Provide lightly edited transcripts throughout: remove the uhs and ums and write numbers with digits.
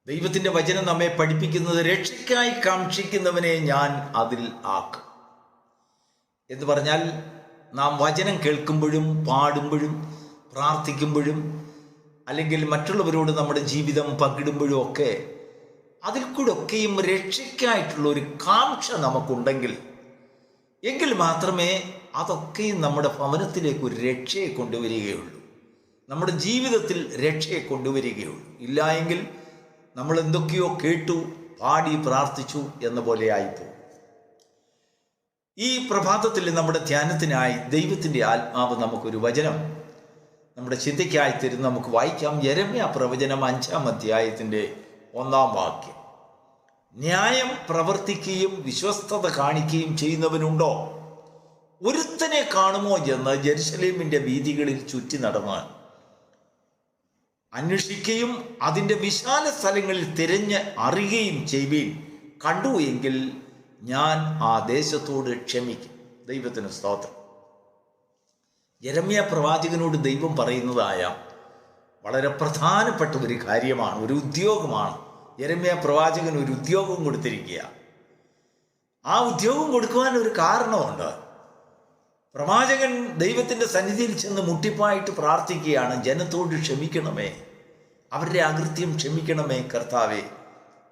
ദൈവത്തിൻ്റെ വചനം നമ്മെ പഠിപ്പിക്കുന്നത് രക്ഷയ്ക്കായി കാക്ഷിക്കുന്നവനെ ഞാൻ അതിൽ ആക്കും എന്ന് പറഞ്ഞാൽ നാം വചനം കേൾക്കുമ്പോഴും പാടുമ്പോഴും പ്രാർത്ഥിക്കുമ്പോഴും അല്ലെങ്കിൽ മറ്റുള്ളവരോട് നമ്മുടെ ജീവിതം പങ്കിടുമ്പോഴും ഒക്കെ അതിൽ കൂടെ ഒക്കെയും രക്ഷയ്ക്കായിട്ടുള്ള ഒരു കാംക്ഷ നമുക്കുണ്ടെങ്കിൽ എങ്കിൽ മാത്രമേ അതൊക്കെയും നമ്മുടെ ഭവനത്തിലേക്ക് ഒരു രക്ഷയെ കൊണ്ടുവരികയുള്ളൂ, നമ്മുടെ ജീവിതത്തിൽ രക്ഷയെ കൊണ്ടുവരികയുള്ളൂ. ഇല്ല എങ്കിൽ നമ്മൾ എന്തൊക്കെയോ കേട്ടു പാടി പ്രാർത്ഥിച്ചു എന്ന പോലെ ആയിപ്പോകും. ഈ പ്രഭാതത്തിൽ നമ്മുടെ ധ്യാനത്തിനായി ദൈവത്തിൻ്റെ ആത്മാവ് നമുക്കൊരു വചനം നമ്മുടെ ചിന്തയ്ക്കായി തരുന്ന നമുക്ക് വായിക്കാം. യെരമ്യാ പ്രവചനം 5-ാം അധ്യായത്തിൻ്റെ 1-ാം വാക്യം. ന്യായം പ്രവർത്തിക്കുകയും വിശ്വസ്തത കാണിക്കുകയും ചെയ്യുന്നവനുണ്ടോ? ഒരുത്തനെ കാണുമോ എന്ന് യെരുശലേമിൻ്റെ വീഥികളിൽ ചുറ്റി നടന്ന് അന്വേഷിക്കുകയും അതിൻ്റെ വിശാല സ്ഥലങ്ങളിൽ തിരഞ്ഞ് അറിയുകയും ചെയ്യുവീൻ. കണ്ടു എങ്കിൽ ഞാൻ ആ ദേശത്തോട് ക്ഷമിക്കും. ദൈവത്തിന് സ്തോത്രം. യെരമ്യാ പ്രവാചകനോട് ദൈവം പറയുന്നതായ വളരെ പ്രധാനപ്പെട്ട ഒരു കാര്യമാണ്, ഒരു ഉദ്യോഗമാണ്. യെരമ്യാ പ്രവാചകൻ ഒരു ഉദ്യോഗം കൊടുത്തിരിക്കുക. ആ ഉദ്യോഗം കൊടുക്കുവാൻ ഒരു കാരണമുണ്ട്. പ്രവാചകൻ ദൈവത്തിൻ്റെ സന്നിധിയിൽ ചെന്ന് മുട്ടിപ്പായിട്ട് പ്രാർത്ഥിക്കുകയാണ്, ജനത്തോട് ക്ഷമിക്കണമേ, അവരുടെ അകൃത്യം ക്ഷമിക്കണമേ കർത്താവേ,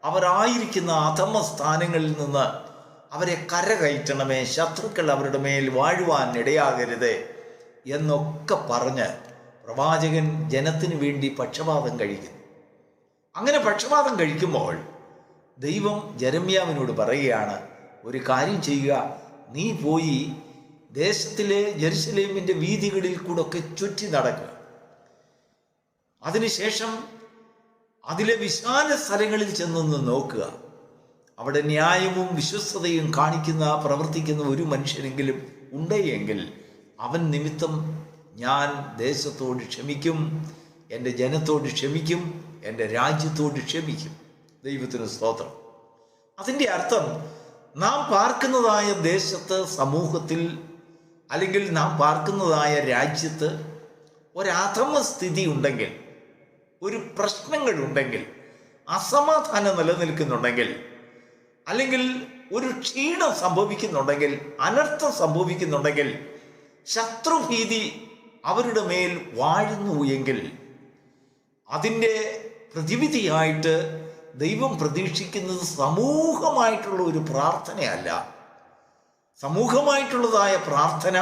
അവരായിരിക്കുന്ന അധമ സ്ഥാനങ്ങളിൽ നിന്ന് അവരെ കരകയറ്റണമേ, ശത്രുക്കൾ അവരുടെ മേൽ വാഴുവാൻ ഇടയാകരുത് എന്നൊക്കെ പറഞ്ഞ് പ്രവാചകൻ ജനത്തിന് വേണ്ടി പക്ഷപാതം കഴിക്കുന്നു. അങ്ങനെ പക്ഷപാതം കഴിക്കുമ്പോൾ ദൈവം യെരമ്യാവിനോട് പറയുകയാണ്, ഒരു കാര്യം ചെയ്യുക, നീ പോയി ദേശത്തിലെ യെരുശലേമിൻ്റെ വീഥികളിൽ കൂടെ ഒക്കെ ചുറ്റി നടക്കുക. അതിനുശേഷം അതിലെ വിശാല സ്ഥലങ്ങളിൽ ചെന്നൊന്ന് നോക്കുക. അവിടെ ന്യായവും വിശ്വസ്തതയും കാണിക്കുന്ന പ്രവർത്തിക്കുന്ന ഒരു മനുഷ്യനെങ്കിലും ഉണ്ടെങ്കിൽ അവൻ നിമിത്തം ഞാൻ ദേശത്തോട് ക്ഷമിക്കും, എൻ്റെ ജനത്തോട് ക്ഷമിക്കും, എൻ്റെ രാജ്യത്തോട് ക്ഷമിക്കും. ദൈവത്തിന് സ്തോത്രം. അതിൻ്റെ അർത്ഥം നാം പാർക്കുന്നതായ ദേശത്ത്, സമൂഹത്തിൽ, അല്ലെങ്കിൽ നാം പാർക്കുന്നതായ രാജ്യത്ത് ഒരധമ സ്ഥിതി ഉണ്ടെങ്കിൽ, ഒരു പ്രശ്നങ്ങളുണ്ടെങ്കിൽ, അസമാധാനം നിലനിൽക്കുന്നുണ്ടെങ്കിൽ, അല്ലെങ്കിൽ ഒരു ക്ഷീണം സംഭവിക്കുന്നുണ്ടെങ്കിൽ, അനർത്ഥം സംഭവിക്കുന്നുണ്ടെങ്കിൽ, ശത്രുഭീതി അവരുടെ മേൽ വാഴുന്നു എങ്കിൽ അതിൻ്റെ പ്രതിവിധിയായിട്ട് ദൈവം പ്രതീക്ഷിക്കുന്നത് സമൂഹമായിട്ടുള്ള ഒരു പ്രാർത്ഥനയല്ല. സമൂഹമായിട്ടുള്ളതായ പ്രാർത്ഥന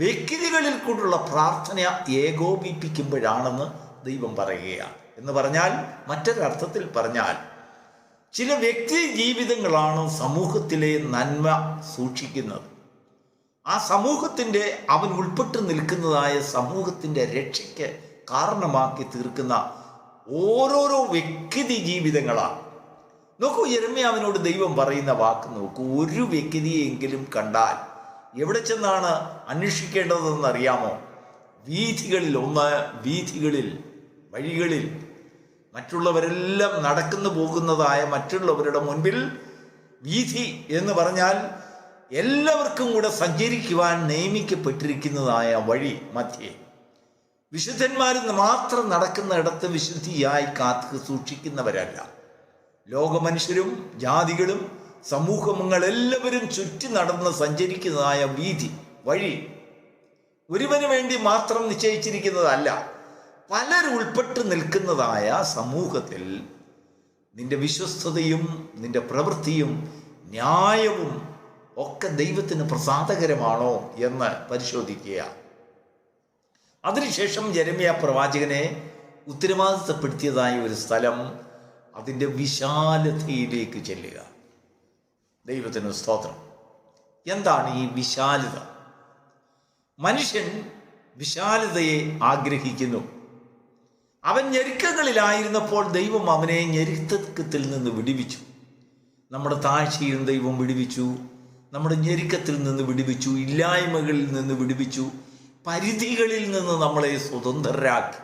വ്യക്തികളിൽ കൊണ്ടുള്ള പ്രാർത്ഥന ഏകോപിപ്പിക്കുമ്പോഴാണെന്ന് ദൈവം പറയുകയാണ്. എന്ന് പറഞ്ഞാൽ, മറ്റൊരർത്ഥത്തിൽ പറഞ്ഞാൽ, ചില വ്യക്തി ജീവിതങ്ങളാണ് സമൂഹത്തിലെ നന്മ സൂക്ഷിക്കുന്നത്. ആ സമൂഹത്തിൻ്റെ, അവൻ ഉൾപ്പെട്ട് നിൽക്കുന്നതായ സമൂഹത്തിൻ്റെ രക്ഷയ്ക്ക് കാരണമാക്കി തീർക്കുന്ന ഓരോരോ വ്യക്തി ജീവിതങ്ങളാണ്. നോക്കൂ, യെരമ്യാവിനോട് ദൈവം പറയുന്ന വാക്ക് നോക്കൂ. ഒരു വ്യക്തിയെങ്കിലും കണ്ടാൽ എവിടെ ചെന്നാണ് അന്വേഷിക്കേണ്ടതെന്നറിയാമോ? വീഥികളിൽ. വീഥികളിൽ, വഴികളിൽ, മറ്റുള്ളവരെല്ലാം നടക്കുന്നു പോകുന്നതായ മറ്റുള്ളവരുടെ മുൻപിൽ. വീഥി എന്ന് പറഞ്ഞാൽ എല്ലാവർക്കും കൂടെ സഞ്ചരിക്കുവാൻ നിയമിക്കപ്പെട്ടിരിക്കുന്നതായ വഴി മധ്യേ. വിശുദ്ധന്മാർ മാത്രം നടക്കുന്നിടത്ത് വിശുദ്ധിയായി കാത്തു സൂക്ഷിക്കുന്നവരല്ല. ലോകമനുഷ്യരും ജാതികളും സമൂഹങ്ങളെല്ലാവരും ചുറ്റി നടന്ന് സഞ്ചരിക്കുന്നതായ വീഥി, വഴി ഒരുവന് വേണ്ടി മാത്രം നിശ്ചയിച്ചിരിക്കുന്നതല്ല. പലരും ഉൾപ്പെട്ട് നിൽക്കുന്നതായ സമൂഹത്തിൽ നിന്റെ വിശ്വസ്തതയും നിന്റെ പ്രവൃത്തിയും ന്യായവും ഒക്കെ ദൈവത്തിന് പ്രസാദകരമാണോ എന്ന് പരിശോധിക്കുക. അതിനുശേഷം യെരമ്യാ പ്രവാചകനെ ഉത്തരവാദിത്തപ്പെടുത്തിയതായ ഒരു സ്ഥലം, അതിൻ്റെ വിശാലതയിലേക്ക് ചെല്ലുക. ദൈവത്തിന് സ്തോത്രം. എന്താണ് ഈ വിശാലത? മനുഷ്യൻ വിശാലതയെ ആഗ്രഹിക്കുന്നു. അവൻ ഞെരുക്കങ്ങളിലായിരുന്നപ്പോൾ ദൈവം അവനെ ഞെരുക്കത്തിൽ നിന്ന് വിടുവിച്ചു. നമ്മുടെ താഴ്ചയിൽ ദൈവം വിടുവിച്ചു, നമ്മുടെ ഞെരുക്കത്തിൽ നിന്ന് വിടുവിച്ചു, ഇല്ലായ്മകളിൽ നിന്ന് വിടുവിച്ചു, പരിധികളിൽ നിന്ന് നമ്മളെ സ്വതന്ത്രരാക്കി.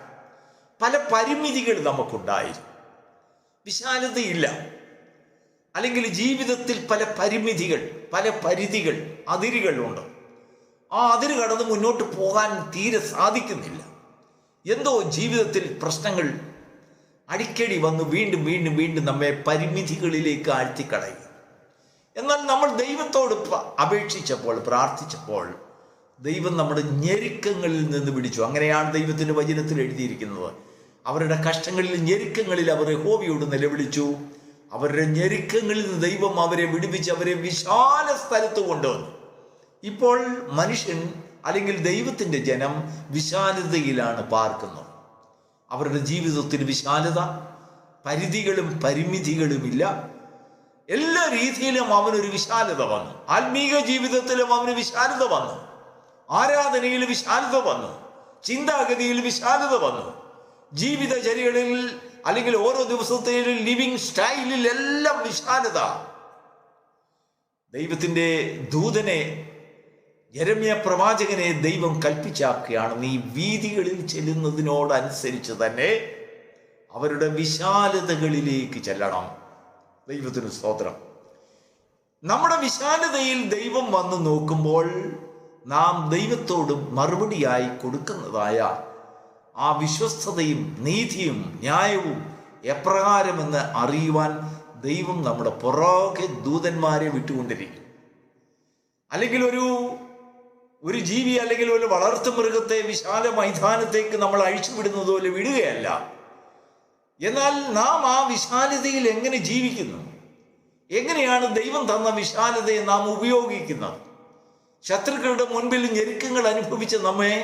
പല പരിമിതികൾ നമുക്കുണ്ടായിരുന്നു, വിശാലതയില്ല. അല്ലെങ്കിൽ ജീവിതത്തിൽ പല പരിമിതികൾ, പല പരിധികൾ, അതിരുകളുണ്ട്. ആ അതിര് കടന്ന് മുന്നോട്ട് പോകാൻ തീരെ സാധിക്കുന്നില്ല. എന്തോ ജീവിതത്തിൽ പ്രശ്നങ്ങൾ, അടിക്കടി വന്ന് വീണ്ടും വീണ്ടും വീണ്ടും നമ്മെ പരിമിതികളിലേക്ക് ആഴ്ത്തിക്കളയും. എന്നാൽ നമ്മൾ ദൈവത്തോട് അപേക്ഷിച്ചപ്പോൾ, പ്രാർത്ഥിച്ചപ്പോൾ ദൈവം നമ്മുടെ ഞെരുക്കങ്ങളിൽ നിന്ന് പിടിച്ചു. അങ്ങനെയാണ് ദൈവത്തിൻ്റെ വചനത്തിൽ എഴുതിയിരിക്കുന്നത്. അവരുടെ കഷ്ടങ്ങളിൽ, ഞെരുക്കങ്ങളിൽ അവർ യഹോവയോട് നിലവിളിച്ചു. അവരുടെ ഞെരുക്കങ്ങളിൽ നിന്ന് ദൈവം അവരെ വിടുവിച്ച് അവരെ വിശാല സ്ഥലത്ത് കൊണ്ടുവന്നു. ഇപ്പോൾ മനുഷ്യൻ അല്ലെങ്കിൽ ദൈവത്തിൻ്റെ ജനം വിശാലതയിലാണ് പാർക്കുന്നത്. അവരുടെ ജീവിതത്തിന് വിശാലത, പരിധികളും പരിമിതികളുമില്ല. എല്ലാ രീതിയിലും അവനൊരു വിശാലത വന്നു. ആത്മീക ജീവിതത്തിലും അവന് വിശാലത വന്നു. ആരാധനയിൽ വിശാലത വന്നു. ചിന്താഗതിയിൽ വിശാലത വന്നു. ജീവിതചര്യകളിൽ അല്ലെങ്കിൽ ഓരോ ദിവസത്തെയും ലിവിങ് സ്റ്റൈലിൽ എല്ലാം വിശാലത. ദൈവത്തിൻ്റെ ദൂതനെ, യെരമ്യ പ്രവാചകനെ ദൈവം കൽപ്പിച്ചാക്കുകയാണ്, നീ വീതികളിൽ ചെല്ലുന്നതിനോടനുസരിച്ച് തന്നെ അവരുടെ വിശാലതകളിലേക്ക് ചെല്ലണം. ദൈവത്തിന് സ്തോത്രം. നമ്മുടെ വിശാലതയിൽ ദൈവം വന്ന് നോക്കുമ്പോൾ നാം ദൈവത്തോട് മറുപടിയായി കൊടുക്കുന്നതായ ആ വിശ്വസ്തതയും നീതിയും ന്യായവും എപ്രകാരമെന്ന് അറിയുവാൻ ദൈവം നമ്മുടെ പുറകെ ദൂതന്മാരെ വിട്ടുകൊണ്ടിരിക്കും. അല്ലെങ്കിൽ ഒരു ജീവി അല്ലെങ്കിൽ ഒരു വളർത്തു മൃഗത്തെ വിശാല മൈതാനത്തേക്ക് നമ്മൾ അഴിച്ചുവിടുന്നത് പോലെ വിടുകയല്ല. എന്നാൽ നാം ആ വിശാലതയിൽ എങ്ങനെ ജീവിക്കുന്നു? എങ്ങനെയാണ് ദൈവം തന്ന വിശാലതയെ നാം ഉപയോഗിക്കുന്നത്? ശത്രുക്കളുടെ മുൻപിൽ ഞെരുക്കങ്ങൾ അനുഭവിച്ച് നമ്മെ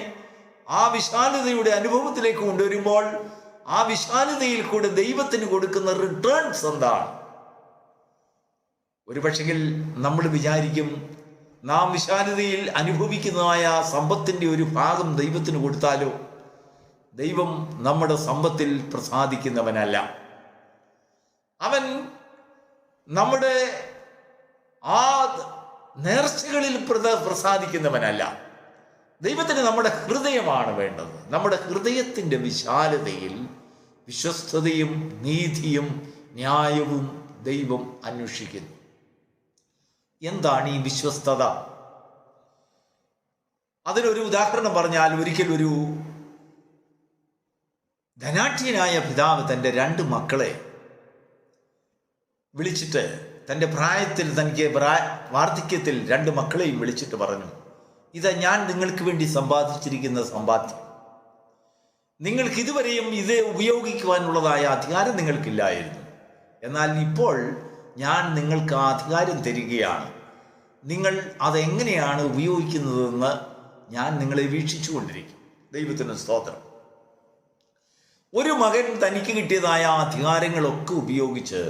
ആ വിശാലതയുടെ അനുഭവത്തിലേക്ക് കൊണ്ടുവരുമ്പോൾ ആ വിശാലതയിൽ കൂടെ ദൈവത്തിന് കൊടുക്കുന്ന റിട്ടേൺസ് എന്താണ്? ഒരു പക്ഷെങ്കിൽ നമ്മൾ വിചാരിക്കും, നാം വിശാലതയിൽ അനുഭവിക്കുന്നതായ സമ്പത്തിൻ്റെ ഒരു ഭാഗം ദൈവത്തിന് കൊടുത്താലോ? ദൈവം നമ്മുടെ സമ്പത്തിൽ പ്രസാദിക്കുന്നവനല്ല. അവൻ നമ്മുടെ ആ നേർച്ചകളിൽ പ്രസാദിക്കുന്നവനല്ല. ദൈവത്തിന് നമ്മുടെ ഹൃദയമാണ് വേണ്ടത്. നമ്മുടെ ഹൃദയത്തിൻ്റെ വിശാലതയിൽ വിശ്വസ്തതയും നീതിയും ന്യായവും ദൈവം അന്വേഷിക്കുന്നു. എന്താണ് ഈ വിശ്വസ്തത? അതിനൊരു ഉദാഹരണം പറഞ്ഞാൽ, ഒരിക്കൽ ഒരു ധനാഢ്യനായ പിതാവ് തൻ്റെ 2 മക്കളെ വിളിച്ചിട്ട്, തൻ്റെ പ്രായത്തിൽ, തനിക്ക് വാർദ്ധക്യത്തിൽ 2 മക്കളെയും വിളിച്ചിട്ട് പറഞ്ഞു, ഇതാ ഞാൻ നിങ്ങൾക്ക് വേണ്ടി സമ്പാദിച്ചിരിക്കുന്ന സമ്പാദ്യം. നിങ്ങൾക്ക് ഇതുവരെയും ഇത് ഉപയോഗിക്കുവാനുള്ളതായ അധികാരം നിങ്ങൾക്കില്ലായിരുന്നു. എന്നാൽ ഇപ്പോൾ ഞാൻ നിങ്ങൾക്ക് ആ അധികാരം തരികയാണ്. നിങ്ങൾ അതെങ്ങനെയാണ് ഉപയോഗിക്കുന്നതെന്ന് ഞാൻ നിങ്ങളെ വീക്ഷിച്ചു കൊണ്ടിരിക്കും. ദൈവത്തിന് സ്തോത്രം. ഒരു മകൻ തനിക്ക് കിട്ടിയതായ അധികാരങ്ങളൊക്കെ ഉപയോഗിച്ച്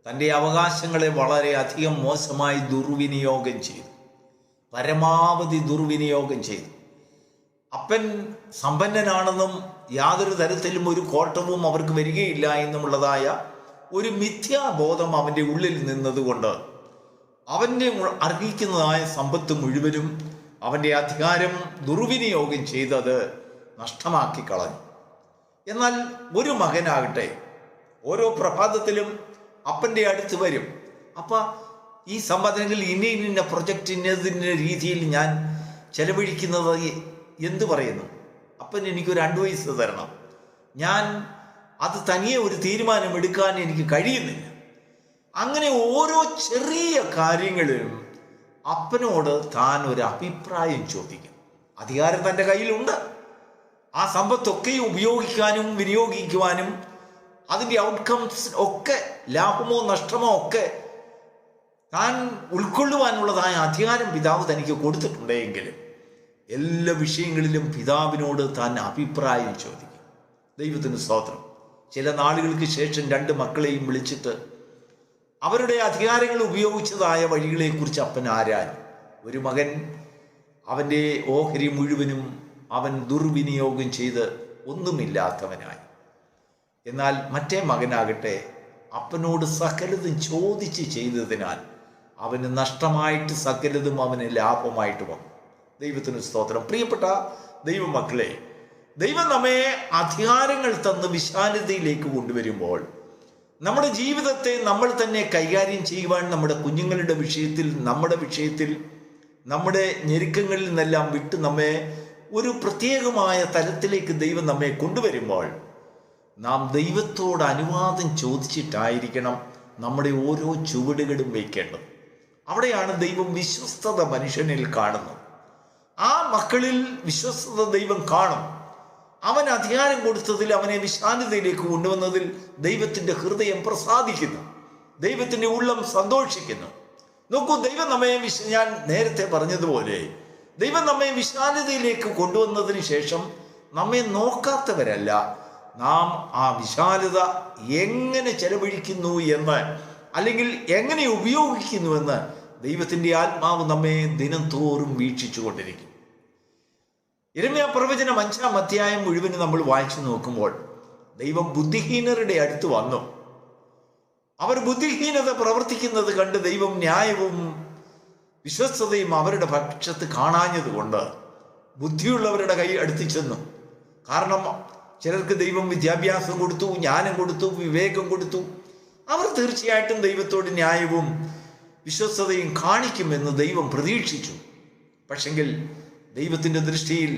തൻ്റെ അവകാശങ്ങളെ വളരെയധികം മോശമായി ദുർവിനിയോഗം ചെയ്തു. പരമാവധി ദുർവിനിയോഗം ചെയ്തു. അപ്പൻ സമ്പന്നനാണെന്നും യാതൊരു തരത്തിലും ഒരു കോട്ടവും അവർക്ക് വരികയില്ല എന്നുമുള്ളതായ ഒരു മിഥ്യാബോധം അവൻ്റെ ഉള്ളിൽ നിന്നതുകൊണ്ട് അവൻ്റെ അർഹിക്കുന്നതായ സമ്പത്ത് മുഴുവനും, അവൻ്റെ അധികാരം ദുർവിനിയോഗം ചെയ്തത് നഷ്ടമാക്കി കളഞ്ഞു. എന്നാൽ ഒരു മകനാകട്ടെ ഓരോ പ്രഭാതത്തിലും അപ്പൻ്റെ അടുത്ത് വരും. അപ്പം ഈ സമ്പാദനങ്ങൾ ഇന്ന പ്രൊജക്റ്റ് ഇന്നതിൻ്റെ രീതിയിൽ ഞാൻ ചെലവഴിക്കുന്നത് എന്ത് പറയുന്നു? അപ്പൻ എനിക്കൊരു അഡ്വൈസ് തരണം. ഞാൻ അത് തനിയെ ഒരു തീരുമാനം എടുക്കാൻ എനിക്ക് കഴിയുന്നില്ല. അങ്ങനെ ഓരോ ചെറിയ കാര്യങ്ങളിലും അപ്പനോട് താൻ ഒരു അഭിപ്രായം ചോദിക്കും. അധികാരം തൻ്റെ കയ്യിലുണ്ട്. ആ സമ്പത്തൊക്കെ ഉപയോഗിക്കാനും വിനിയോഗിക്കുവാനും അതിൻ്റെ ഔട്ട്കംസ് ഒക്കെ, ലാഭമോ നഷ്ടമോ ഒക്കെ താൻ ഉൾക്കൊള്ളുവാനുള്ളതായ അധികാരം പിതാവ് തനിക്ക് കൊടുത്തിട്ടുണ്ടെങ്കിലും എല്ലാ വിഷയങ്ങളിലും പിതാവിനോട് താൻ അഭിപ്രായം ചോദിക്കും. ദൈവത്തിന് സ്തോത്രം. ചില നാളുകൾക്ക് ശേഷം 2 മക്കളെയും വിളിച്ചിട്ട് അവരുടെ അധികാരങ്ങൾ ഉപയോഗിച്ചതായ വഴികളെക്കുറിച്ച് അപ്പൻ ആരാഞ്ഞു. ഒരു മകൻ അവൻ്റെ ഓഹരി മുഴുവനും അവൻ ദുർവിനിയോഗം ചെയ്ത് ഒന്നുമില്ലാത്തവനായി. എന്നാൽ മറ്റേ മകനാകട്ടെ അപ്പനോട് സകലതും ചോദിച്ച് ചെയ്തതിനാൽ അവന് നഷ്ടമായിട്ട് സകലതും അവന് ലാഭമായിട്ട് വന്നു. ദൈവത്തിന് സ്തോത്രം. പ്രിയപ്പെട്ട ദൈവമക്കളെ, ദൈവം നമ്മെ അധികാരങ്ങൾ തന്ന് വിശാലതയിലേക്ക് കൊണ്ടുവരുമ്പോൾ നമ്മുടെ ജീവിതത്തെ നമ്മൾ തന്നെ കൈകാര്യം ചെയ്യുവാൻ, നമ്മുടെ കുഞ്ഞുങ്ങളുടെ വിഷയത്തിൽ, നമ്മുടെ വിഷയത്തിൽ, നമ്മുടെ ഞെരുക്കങ്ങളിൽ നിന്നെല്ലാം വിട്ട് നമ്മെ ഒരു പ്രത്യേകമായ തലത്തിലേക്ക് ദൈവം നമ്മെ കൊണ്ടുവരുമ്പോൾ നാം ദൈവത്തോട് അനുവാദം ചോദിച്ചിട്ടായിരിക്കണം നമ്മുടെ ഓരോ ചുവടുകളും വയ്ക്കേണ്ടത്. അവിടെയാണ് ദൈവം വിശ്വസ്തത മനുഷ്യനിൽ കാണുന്നത്. ആ മക്കളിൽ വിശ്വസ്തത ദൈവം കാണും. അവൻ അധികാരം കൊടുത്തതിൽ, അവനെ വിശാലതയിലേക്ക് കൊണ്ടുവന്നതിൽ ദൈവത്തിൻ്റെ ഹൃദയം പ്രസാദിക്കുന്നു, ദൈവത്തിൻ്റെ ഉള്ളം സന്തോഷിക്കുന്നു. നോക്കൂ, ദൈവം നമ്മെ ഞാൻ നേരത്തെ പറഞ്ഞതുപോലെ ദൈവം നമ്മെ വിശാലതയിലേക്ക് കൊണ്ടുവന്നതിന് ശേഷം നമ്മെ നോക്കാത്തവരല്ല, നാം ആ വിശാലത എങ്ങനെ ചെലവഴിക്കുന്നു എന്ന്, അല്ലെങ്കിൽ എങ്ങനെ ഉപയോഗിക്കുന്നുവെന്ന് ദൈവത്തിൻ്റെ ആത്മാവ് നമ്മെ ദിനം തോറും വീക്ഷിച്ചു കൊണ്ടിരിക്കും. യിരെമ്യാ പ്രവചനം 5-ാം അധ്യായം മുഴുവൻ നമ്മൾ വായിച്ചു നോക്കുമ്പോൾ ദൈവം ബുദ്ധിഹീനരുടെ അടുത്ത് വന്നു. അവർ ബുദ്ധിഹീനത പ്രവർത്തിക്കുന്നത് കണ്ട് ദൈവം ന്യായവും വിശ്വസ്തതയും അവരുടെ പക്ഷത്ത് കാണാഞ്ഞതുകൊണ്ട് ബുദ്ധിയുള്ളവരുടെ കൈ അടുത്ത് ചെന്നു. കാരണം ചിലർക്ക് ദൈവം വിദ്യാഭ്യാസം കൊടുത്തു, ജ്ഞാനം കൊടുത്തു, വിവേകം കൊടുത്തു. അവർ തീർച്ചയായിട്ടും ദൈവത്തോട് ന്യായവും വിശ്വസ്തതയും കാണിക്കുമെന്ന് ദൈവം പ്രതീക്ഷിച്ചു. പക്ഷെങ്കിൽ ദൈവത്തിൻ്റെ ദൃഷ്ടിയിൽ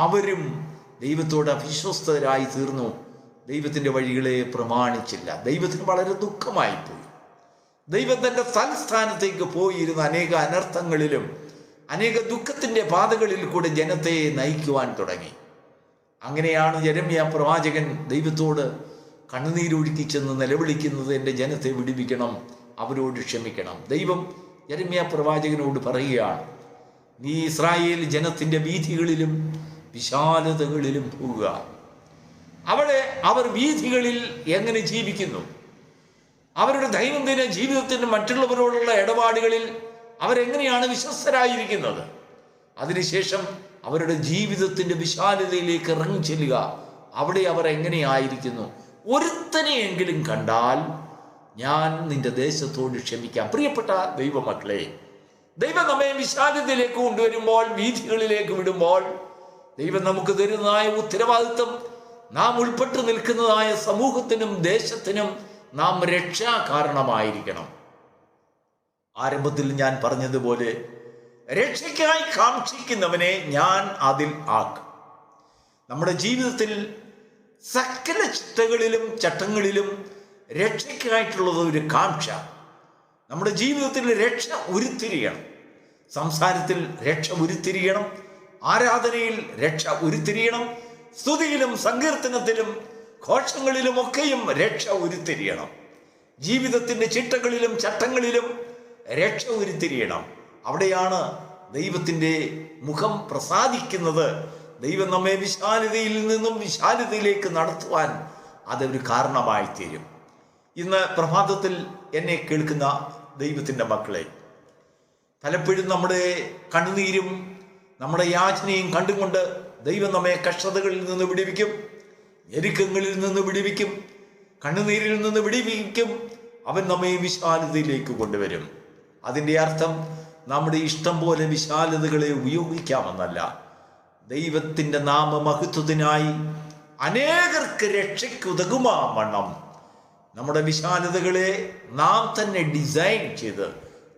അവരും ദൈവത്തോട് അവിശ്വസ്തരായി തീർന്നു, ദൈവത്തിൻ്റെ വഴികളെ പ്രമാണിച്ചില്ല. ദൈവത്തിന് വളരെ ദുഃഖമായിപ്പോയി. ദൈവം തൻ്റെ തൽസ്ഥാനത്തേക്ക് പോയിരുന്ന അനേക അനർത്ഥങ്ങളിലും അനേക ദുഃഖത്തിൻ്റെ പാതകളിൽ കൂടെ ജനത്തെ നയിക്കുവാൻ തുടങ്ങി. അങ്ങനെയാണ് യിരെമ്യാ പ്രവാചകൻ ദൈവത്തോട് കണ്ണുനീരൊഴുക്കി ചെന്ന് നിലവിളിക്കുന്നത്, എൻ്റെ ജനത്തെ വിടുവിക്കണം, അവരോട് ക്ഷമിക്കണം. ദൈവം യിരെമ്യാ പ്രവാചകനോട് പറയുകയാണ്, നീ ഇസ്രായേൽ ജനത്തിൻ്റെ വീഥികളിലും വിശാലതകളിലും പോവുക. അവിടെ അവർ വീഥികളിൽ എങ്ങനെ ജീവിക്കുന്നു, അവരുടെ ദൈനംദിന ജീവിതത്തിന് മറ്റുള്ളവരോടുള്ള ഇടപാടുകളിൽ അവരെങ്ങനെയാണ് വിശ്വസ്തരായിരിക്കുന്നത്, അതിനുശേഷം അവരുടെ ജീവിതത്തിൻ്റെ വിശാലതയിലേക്ക് ഇറങ്ങിച്ചെല്ലുക. അവിടെ അവർ എങ്ങനെയായിരിക്കുന്നു, ഒരുത്തനെയെങ്കിലും കണ്ടാൽ ഞാൻ നിന്റെ ദേശത്തോട് ക്ഷമിക്കാം. പ്രിയപ്പെട്ട ദൈവമക്കളെ, ദൈവം നമ്മെ വിശാലതയിലേക്ക് കൊണ്ടുവരുമ്പോൾ, വീഥികളിലേക്ക് വിടുമ്പോൾ, ദൈവം നമുക്ക് തരുന്നതായ ഉത്തരവാദിത്വം, നാം ഉൾപ്പെട്ടു നിൽക്കുന്നതായ സമൂഹത്തിനും ദേശത്തിനും നാം രക്ഷാ കാരണമായിരിക്കണം. ആരംഭത്തിൽ ഞാൻ പറഞ്ഞതുപോലെ രക്ഷയ്ക്കായി കാക്ഷിക്കുന്നവനെ ഞാൻ അതിൽ ആക്കും. നമ്മുടെ ജീവിതത്തിൽ സകല ചിട്ടകളിലും ചട്ടങ്ങളിലും രക്ഷയ്ക്കായിട്ടുള്ളത് ഒരു കാംക്ഷ. നമ്മുടെ ജീവിതത്തിൽ രക്ഷ ഉരുത്തിരിയണം, സംസാരത്തിൽ രക്ഷ ഉരുത്തിരിയണം, ആരാധനയിൽ രക്ഷ ഉരുത്തിരിയണം, സ്തുതിയിലും സങ്കീർത്തനത്തിലും ഘോഷങ്ങളിലുമൊക്കെയും രക്ഷ ഉരുത്തിരിയണം. ജീവിതത്തിൻ്റെ ചിട്ടകളിലും ചട്ടങ്ങളിലും രക്ഷ ഉരുത്തിരിയണം. അവിടെയാണ് ദൈവത്തിൻ്റെ മുഖം പ്രസാദിക്കുന്നത്. ദൈവം നമ്മെ വിശാലതയിൽ നിന്നും വിശാലതയിലേക്ക് നടത്തുവാൻ അതൊരു കാരണമായി തീരും. ഇന്ന് പ്രഭാതത്തിൽ എന്നെ കേൾക്കുന്ന ദൈവത്തിൻ്റെ മക്കളെ, പലപ്പോഴും നമ്മുടെ കണ്ണുനീരും നമ്മുടെ യാചനയും കണ്ടുകൊണ്ട് ദൈവം നമ്മെ കഷ്ടതകളിൽ നിന്ന് വിടുവിക്കും, ഞെരുക്കങ്ങളിൽ നിന്ന് വിടുവിക്കും, കണ്ണുനീരിൽ നിന്ന് വിടുവിക്കും. അവൻ നമ്മെ വിശാലതയിലേക്ക് കൊണ്ടുവരും. അതിൻ്റെ അർത്ഥം നമ്മുടെ ഇഷ്ടം പോലെ വിശാലതകളെ ഉപയോഗിക്കാമെന്നല്ല. ദൈവത്തിൻ്റെ നാമമഹത്വത്തിനായി അനേകർക്ക് രക്ഷയ്ക്കുതകുമാവണ്ണം നമ്മുടെ വിശാലതകളെ നാം തന്നെ ഡിസൈൻ ചെയ്ത്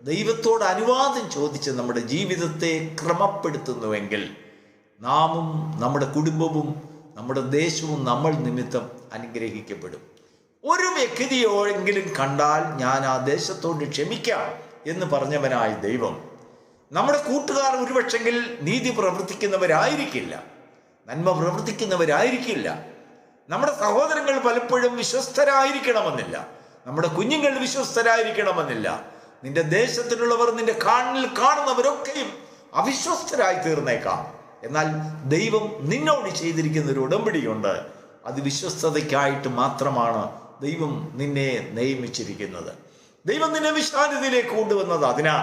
ദൈവത്തോട് അനുവാദം ചോദിച്ച് നമ്മുടെ ജീവിതത്തെ ക്രമപ്പെടുത്തുന്നുവെങ്കിൽ നാമും നമ്മുടെ കുടുംബവും നമ്മുടെ ദേശവും നമ്മൾ നിമിത്തം അനുഗ്രഹിക്കപ്പെടും. ഒരു വ്യക്തിയോടെങ്കിലും കണ്ടാൽ ഞാൻ ആ ദേശത്തോട് ക്ഷമിക്കാം എന്ന് പറഞ്ഞവനായ ദൈവം, നമ്മുടെ കൂട്ടുകാർ ഒരുപക്ഷെങ്കിൽ നീതി പ്രവർത്തിക്കുന്നവരായിരിക്കില്ല, നന്മ പ്രവർത്തിക്കുന്നവരായിരിക്കില്ല. നമ്മുടെ സഹോദരങ്ങൾ പലപ്പോഴും വിശ്വസ്തരായിരിക്കണമെന്നില്ല, നമ്മുടെ കുഞ്ഞുങ്ങൾ വിശ്വസ്തരായിരിക്കണമെന്നില്ല. നിന്റെ ദേശത്തിലുള്ളവർ, നിന്റെ കാണിൽ കാണുന്നവരൊക്കെയും അവിശ്വസ്തരായി തീർന്നേക്കാം. എന്നാൽ ദൈവം നിന്നോട് ചെയ്തിരിക്കുന്ന ഒരു ഉടമ്പടിയുണ്ട്. അത് വിശ്വസ്തതയ്ക്കായിട്ട് മാത്രമാണ് ദൈവം നിന്നെ നിയമിച്ചിരിക്കുന്നത്. ദൈവം നിന്നെ വിശാലതയിലേക്ക് കൊണ്ടുവന്നത് അതിനാ.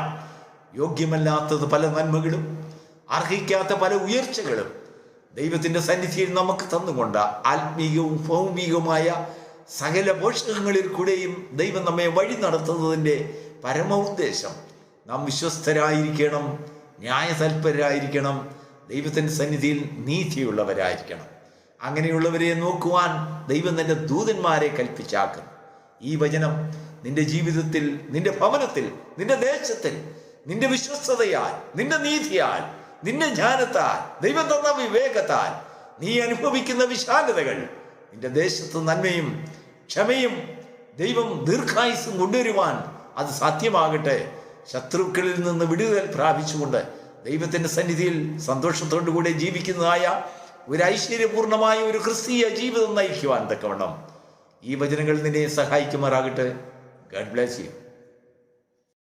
യോഗ്യമല്ലാത്തത് പല നന്മകളും അർഹിക്കാത്ത പല ഉയർച്ചകളും ദൈവത്തിൻ്റെ സന്നിധിയിൽ നമുക്ക് തന്നുകൊണ്ട് ആത്മീയവും ഭൗമികവുമായ സകല പോഷകങ്ങളിൽ കൂടെയും ദൈവം നമ്മെ വഴി നടത്തുന്നതിൻ്റെ പരമ ഉദ്ദേശം നാം വിശ്വസ്തരായിരിക്കണം, ന്യായതൽപരരായിരിക്കണം, ദൈവത്തിൻ്റെ സന്നിധിയിൽ നീതിയുള്ളവരായിരിക്കണം. അങ്ങനെയുള്ളവരെ നോക്കുവാൻ ദൈവം നിന്റെ ദൂതന്മാരെ കൽപ്പിച്ചാക്കും. ഈ വചനം നിന്റെ ജീവിതത്തിൽ, നിന്റെ ഭവനത്തിൽ, നിന്റെ ദേശത്തിൽ, നിന്റെ വിശ്വസ്തതയാൽ, നിന്റെ നീതിയാൽ, നിന്റെ ജ്ഞാനത്താൽ, ദൈവം തന്ന വിവേകത്താൽ നീ അനുഭവിക്കുന്ന വിശാലതകൾ നിന്റെ ദേശത്ത് നന്മയും ക്ഷമയും ദൈവം ദീർഘായുസ്സും കൊണ്ടുവരുവാൻ അത് സാധ്യമാകട്ടെ. ശത്രുക്കളിൽ നിന്ന് വിടുതൽ പ്രാപിച്ചുകൊണ്ട് ദൈവത്തിൻ്റെ സന്നിധിയിൽ സന്തോഷത്തോടു കൂടെ ജീവിക്കുന്നതായ ഒരു ഐശ്വര്യപൂർണമായ ഒരു ക്രിസ്തീയ ജീവിതം നയിക്കുവാൻ തക്കവണ്ണം ഈ വചനങ്ങൾ നിന്നെ സഹായിക്കുമാറാകട്ടെ. God bless you.